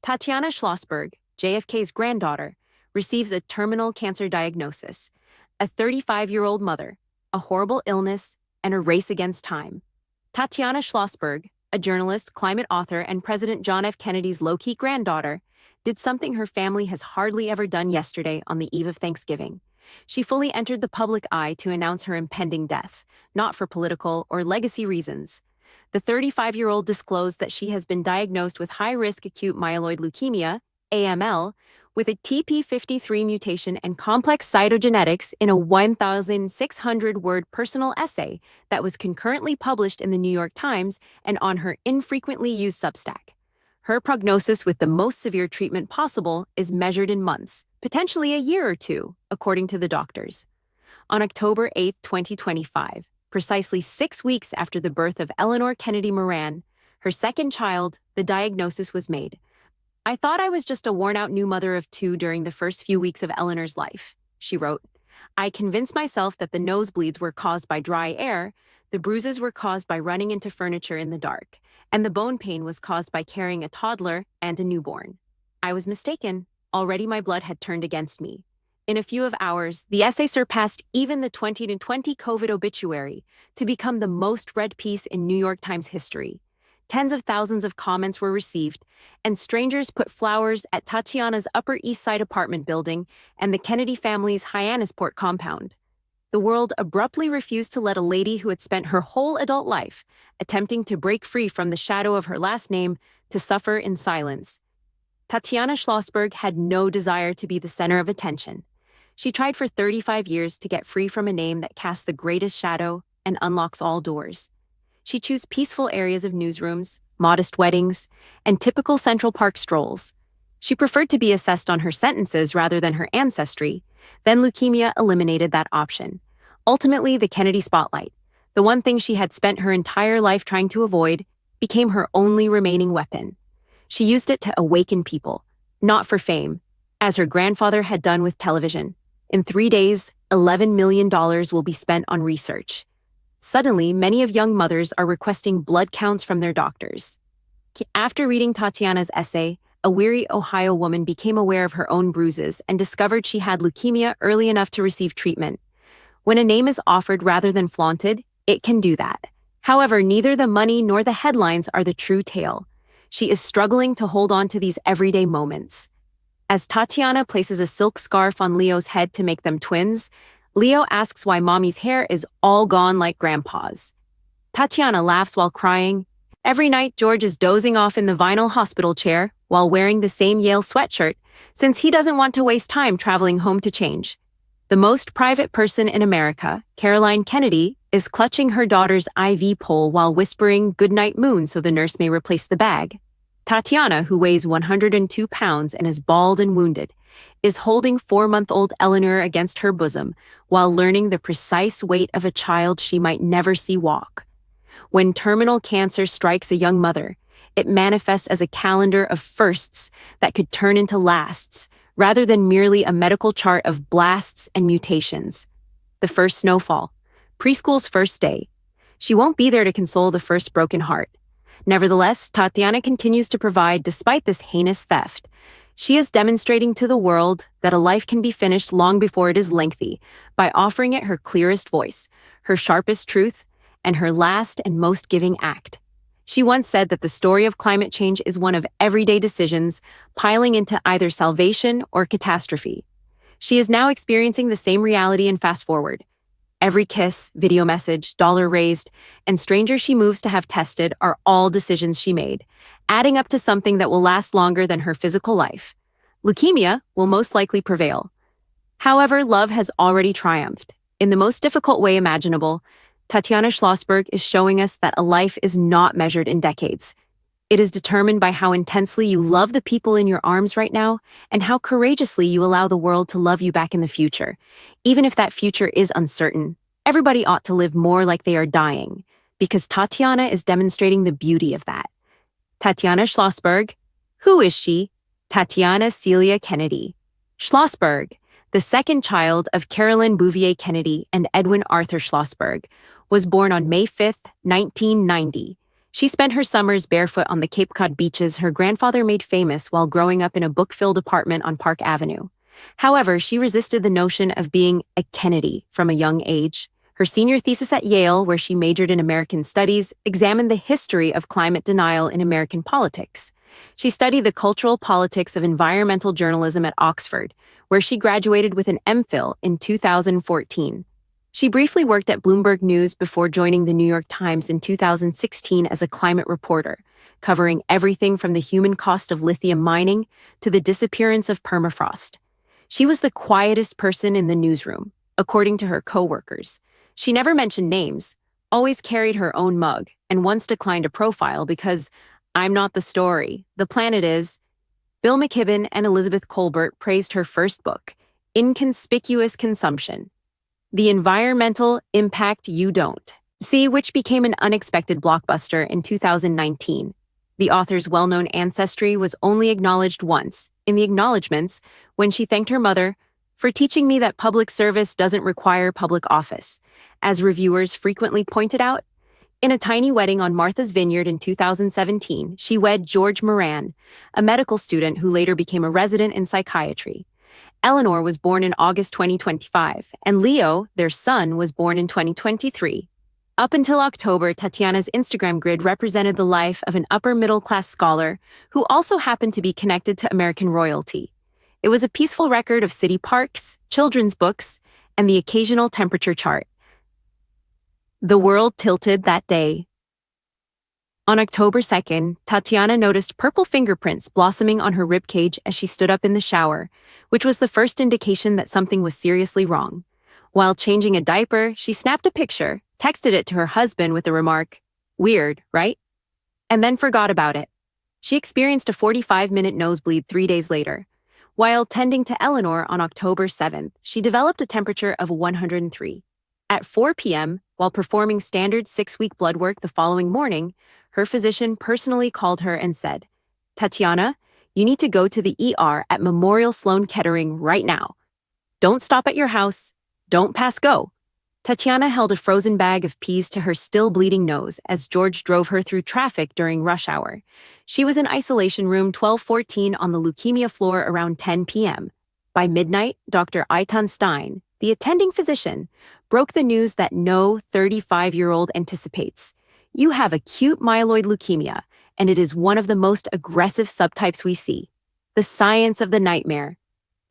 Tatiana Schlossberg, JFK's granddaughter, receives a terminal cancer diagnosis, a 35-year-old mother, a horrible illness, and a race against time. Tatiana Schlossberg, a journalist, climate author, and President John F. Kennedy's low-key granddaughter, did something her family has hardly ever done yesterday on the eve of Thanksgiving. She fully entered the public eye to announce her impending death, not for political or legacy reasons. The 35-year-old disclosed that she has been diagnosed with high-risk acute myeloid leukemia, AML, with a TP53 mutation and complex cytogenetics in a 1,600-word personal essay that was concurrently published in the New York Times and on her infrequently used Substack. Her prognosis with the most severe treatment possible is measured in months, potentially a year or two, according to the doctors. On October 8, 2025, precisely 6 weeks after the birth of Eleanor Kennedy Moran, her second child, the diagnosis was made. "I thought I was just a worn-out new mother of two during the first few weeks of Eleanor's life," she wrote. "I convinced myself that the nosebleeds were caused by dry air, the bruises were caused by running into furniture in the dark, and the bone pain was caused by carrying a toddler and a newborn. I was mistaken. Already my blood had turned against me." In a few hours, the essay surpassed even the 2020 COVID obituary to become the most read piece in New York Times history. Tens of thousands of comments were received, and strangers put flowers at Tatiana's Upper East Side apartment building and the Kennedy family's Hyannisport compound. The world abruptly refused to let a lady who had spent her whole adult life attempting to break free from the shadow of her last name to suffer in silence. Tatiana Schlossberg had no desire to be the center of attention. She tried for 35 years to get free from a name that casts the greatest shadow and unlocks all doors. She chose peaceful areas of newsrooms, modest weddings, and typical Central Park strolls. She preferred to be assessed on her sentences rather than her ancestry. Then leukemia eliminated that option. Ultimately, the Kennedy spotlight, the one thing she had spent her entire life trying to avoid, became her only remaining weapon. She used it to awaken people, not for fame, as her grandfather had done with television. In 3 days, $11 million will be spent on research. Suddenly, many of young mothers are requesting blood counts from their doctors. After reading Tatiana's essay, a weary Ohio woman became aware of her own bruises and discovered she had leukemia early enough to receive treatment. When a name is offered rather than flaunted, it can do that. However, neither the money nor the headlines are the true tale. She is struggling to hold on to these everyday moments. As Tatiana places a silk scarf on Leo's head to make them twins, Leo asks why mommy's hair is all gone like grandpa's. Tatiana laughs while crying. Every night, George is dozing off in the vinyl hospital chair while wearing the same Yale sweatshirt, since he doesn't want to waste time traveling home to change. The most private person in America, Caroline Kennedy, is clutching her daughter's IV pole while whispering "Goodnight Moon" so the nurse may replace the bag. Tatiana, who weighs 102 pounds and is bald and wounded, is holding 4-month-old Eleanor against her bosom while learning the precise weight of a child she might never see walk. When terminal cancer strikes a young mother, it manifests as a calendar of firsts that could turn into lasts, rather than merely a medical chart of blasts and mutations. The first snowfall, preschool's first day. She won't be there to console the first broken heart. Nevertheless, Tatiana continues to provide despite this heinous theft. She is demonstrating to the world that a life can be finished long before it is lengthy by offering it her clearest voice, her sharpest truth, and her last and most giving act. She once said that the story of climate change is one of everyday decisions piling into either salvation or catastrophe. She is now experiencing the same reality in fast forward. Every kiss, video message, dollar raised, and stranger she moves to have tested are all decisions she made, adding up to something that will last longer than her physical life. Leukemia will most likely prevail. However, love has already triumphed. In the most difficult way imaginable, Tatiana Schlossberg is showing us that a life is not measured in decades. It is determined by how intensely you love the people in your arms right now and how courageously you allow the world to love you back in the future. Even if that future is uncertain, everybody ought to live more like they are dying, because Tatiana is demonstrating the beauty of that. Tatiana Schlossberg. Who is she? Tatiana Celia Kennedy Schlossberg, the second child of Carolyn Bouvier Kennedy and Edwin Arthur Schlossberg, was born on May 5, 1990. She spent her summers barefoot on the Cape Cod beaches her grandfather made famous while growing up in a book-filled apartment on Park Avenue. However, she resisted the notion of being a Kennedy from a young age. Her senior thesis at Yale, where she majored in American Studies, examined the history of climate denial in American politics. She studied the cultural politics of environmental journalism at Oxford, where she graduated with an MPhil in 2014. She briefly worked at Bloomberg News before joining the New York Times in 2016 as a climate reporter, covering everything from the human cost of lithium mining to the disappearance of permafrost. She was the quietest person in the newsroom, according to her coworkers. She never mentioned names, always carried her own mug, and once declined a profile because "I'm not the story, the planet is." Bill McKibben and Elizabeth Kolbert praised her first book, Inconspicuous Consumption: The Environmental Impact You Don't See, which became an unexpected blockbuster in 2019. The author's well-known ancestry was only acknowledged once, in the acknowledgments, when she thanked her mother for teaching me that public service doesn't require public office. As reviewers frequently pointed out, in a tiny wedding on Martha's Vineyard in 2017, she wed George Moran, a medical student who later became a resident in psychiatry. Eleanor was born in August 2025, and Leo, their son, was born in 2023. Up until October, Tatiana's Instagram grid represented the life of an upper-middle-class scholar who also happened to be connected to American royalty. It was a peaceful record of city parks, children's books, and the occasional temperature chart. The world tilted that day. On October 2nd, Tatiana noticed purple fingerprints blossoming on her ribcage as she stood up in the shower, which was the first indication that something was seriously wrong. While changing a diaper, she snapped a picture, texted it to her husband with the remark, "Weird, right?" and then forgot about it. She experienced a 45-minute nosebleed 3 days later. While tending to Eleanor on October 7th, she developed a temperature of 103. At 4 p.m., while performing standard 6-week blood work the following morning, her physician personally called her and said, "Tatiana, you need to go to the ER at Memorial Sloan Kettering right now. Don't stop at your house. Don't pass go." Tatiana held a frozen bag of peas to her still bleeding nose as George drove her through traffic during rush hour. She was in isolation room 1214 on the leukemia floor around 10 p.m. By midnight, Dr. Eitan Stein, the attending physician, broke the news that no 35-year-old anticipates. "You have acute myeloid leukemia, and it is one of the most aggressive subtypes we see. The science of the nightmare."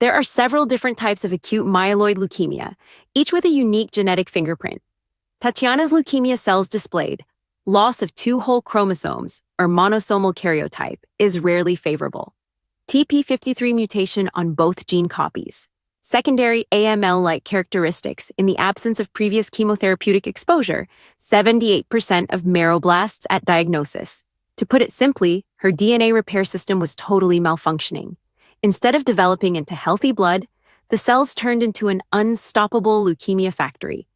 There are several different types of acute myeloid leukemia, each with a unique genetic fingerprint. Tatiana's leukemia cells displayed loss of 2 whole chromosomes, or monosomal karyotype, is rarely favorable. TP53 mutation on both gene copies. Secondary AML-like characteristics in the absence of previous chemotherapeutic exposure, 78% of marrowblasts at diagnosis. To put it simply, her DNA repair system was totally malfunctioning. Instead of developing into healthy blood, the cells turned into an unstoppable leukemia factory.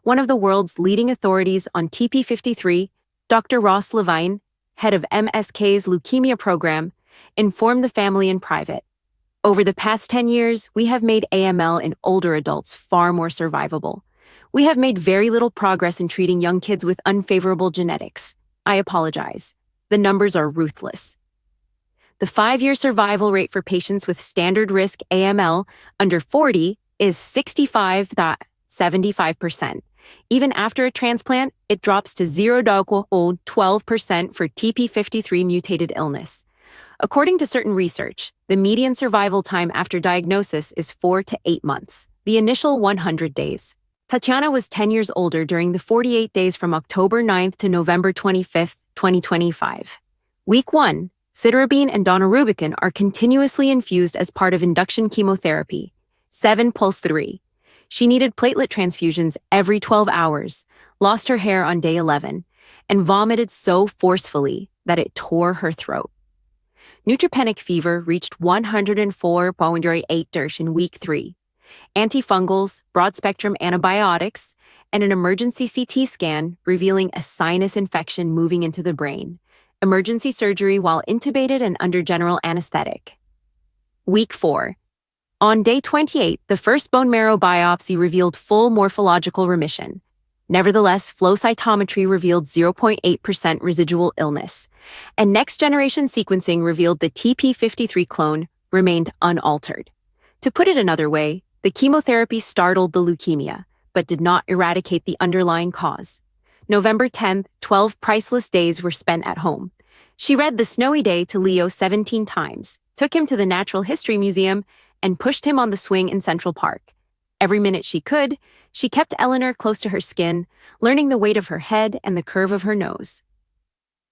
One of the world's leading authorities on TP53, Dr. Ross Levine, head of MSK's leukemia program, informed the family in private. "Over the past 10 years, we have made AML in older adults far more survivable. We have made very little progress in treating young kids with unfavorable genetics. I apologize. The numbers are ruthless." The 5-year survival rate for patients with standard risk AML under 40 is 65.75%. Even after a transplant, it drops to 0.12% for TP53 mutated illness. According to certain research, the median survival time after diagnosis is 4 to 8 months, the initial 100 days. Tatiana was 10 years older during the 48 days from October 9th to November 25th, 2025. Week 1. Cytarabine and daunorubicin are continuously infused as part of induction chemotherapy. 7+3. She needed platelet transfusions every 12 hours, lost her hair on day 11, and vomited so forcefully that it tore her throat. Neutropenic fever reached 104.8 in week 3. Antifungals, broad-spectrum antibiotics, and an emergency CT scan revealing a sinus infection moving into the brain. Emergency surgery while intubated and under general anesthetic. Week 4. On day 28, the first bone marrow biopsy revealed full morphological remission. Nevertheless, flow cytometry revealed 0.8% residual illness, and next-generation sequencing revealed the TP53 clone remained unaltered. To put it another way, the chemotherapy startled the leukemia, but did not eradicate the underlying cause. November 10th, 12 priceless days were spent at home. She read The Snowy Day to Leo 17 times, took him to the Natural History Museum, and pushed him on the swing in Central Park. Every minute she could, she kept Eleanor close to her skin, learning the weight of her head and the curve of her nose.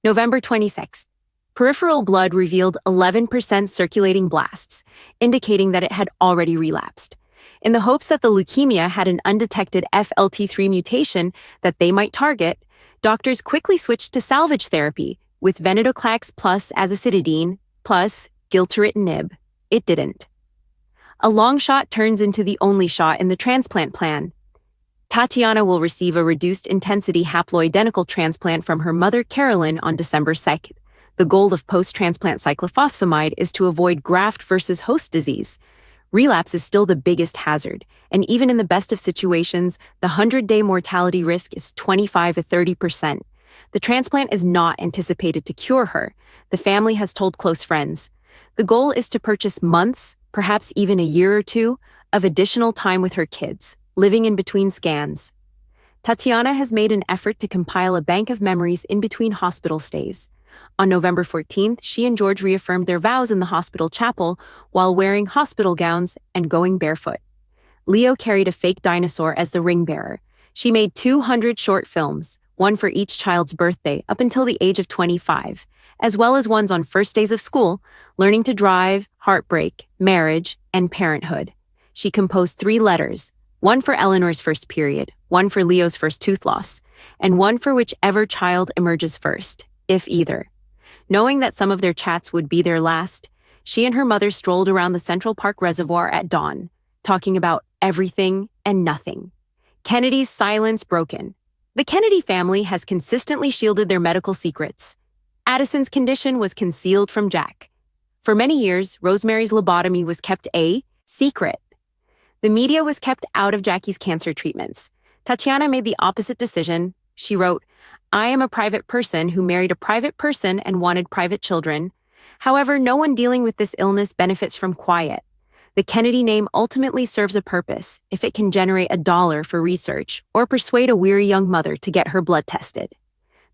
November 26th. Peripheral blood revealed 11% circulating blasts, indicating that it had already relapsed. In the hopes that the leukemia had an undetected FLT3 mutation that they might target, doctors quickly switched to salvage therapy with venetoclax plus azacitidine plus gilteritinib. It didn't. A long shot turns into the only shot in the transplant plan. Tatiana will receive a reduced-intensity haploidentical transplant from her mother Carolyn on December 2nd. The goal of post-transplant cyclophosphamide is to avoid graft-versus-host disease. Relapse is still the biggest hazard, and even in the best of situations, the 100-day mortality risk is 25 to 30%. The transplant is not anticipated to cure her, the family has told close friends. The goal is to purchase months, perhaps even a year or two, of additional time with her kids, living in between scans. Tatiana has made an effort to compile a bank of memories in between hospital stays. On November 14th, she and George reaffirmed their vows in the hospital chapel while wearing hospital gowns and going barefoot. Leo carried a fake dinosaur as the ring bearer. She made 200 short films, one for each child's birthday up until the age of 25, as well as ones on first days of school, learning to drive, heartbreak, marriage, and parenthood. She composed 3 letters, one for Eleanor's first period, one for Leo's first tooth loss, and one for whichever child emerges first, if either. Knowing that some of their chats would be their last, she and her mother strolled around the Central Park Reservoir at dawn, talking about everything and nothing. Kennedy's silence broken. The Kennedy family has consistently shielded their medical secrets. Addison's condition was concealed from Jack. For many years, Rosemary's lobotomy was kept a secret. The media was kept out of Jackie's cancer treatments. Tatiana made the opposite decision. She wrote, "I am a private person who married a private person and wanted private children. However, no one dealing with this illness benefits from quiet. The Kennedy name ultimately serves a purpose if it can generate $1 for research or persuade a weary young mother to get her blood tested."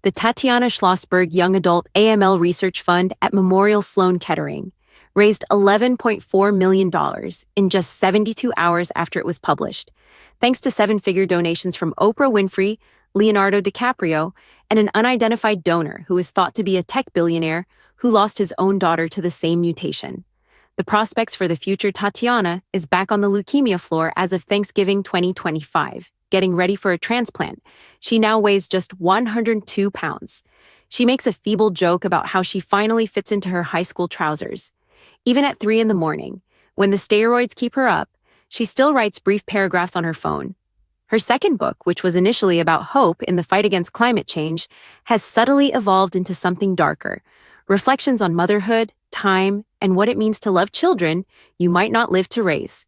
The Tatiana Schlossberg Young Adult AML Research Fund at Memorial Sloan Kettering raised $11.4 million in just 72 hours after it was published, thanks to 7-figure donations from Oprah Winfrey, Leonardo DiCaprio, and an unidentified donor who is thought to be a tech billionaire who lost his own daughter to the same mutation. The prospects for the future Tatiana is back on the leukemia floor as of Thanksgiving 2025, getting ready for a transplant. She now weighs just 102 pounds. She makes a feeble joke about how she finally fits into her high school trousers. Even at 3 a.m, when the steroids keep her up, she still writes brief paragraphs on her phone. Her second book, which was initially about hope in the fight against climate change, has subtly evolved into something darker. Reflections on motherhood, time, and what it means to love children you might not live to raise.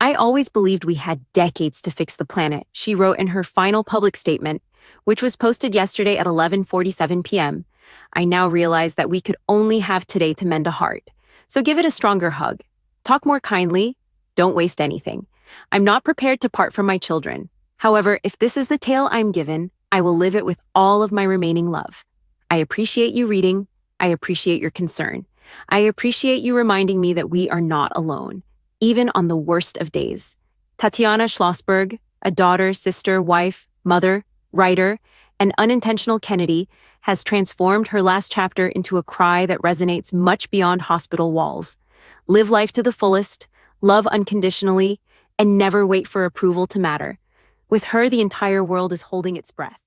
"I always believed we had decades to fix the planet," she wrote in her final public statement, which was posted yesterday at 11:47 p.m. "I now realize that we could only have today to mend a heart. So give it a stronger hug. Talk more kindly. Don't waste anything. I'm not prepared to part from my children. However, if this is the tale I'm given, I will live it with all of my remaining love. I appreciate you reading. I appreciate your concern. I appreciate you reminding me that we are not alone, even on the worst of days." Tatiana Schlossberg, a daughter, sister, wife, mother, writer, and unintentional Kennedy, has transformed her last chapter into a cry that resonates much beyond hospital walls. Live life to the fullest, love unconditionally, and never wait for approval to matter. With her, the entire world is holding its breath.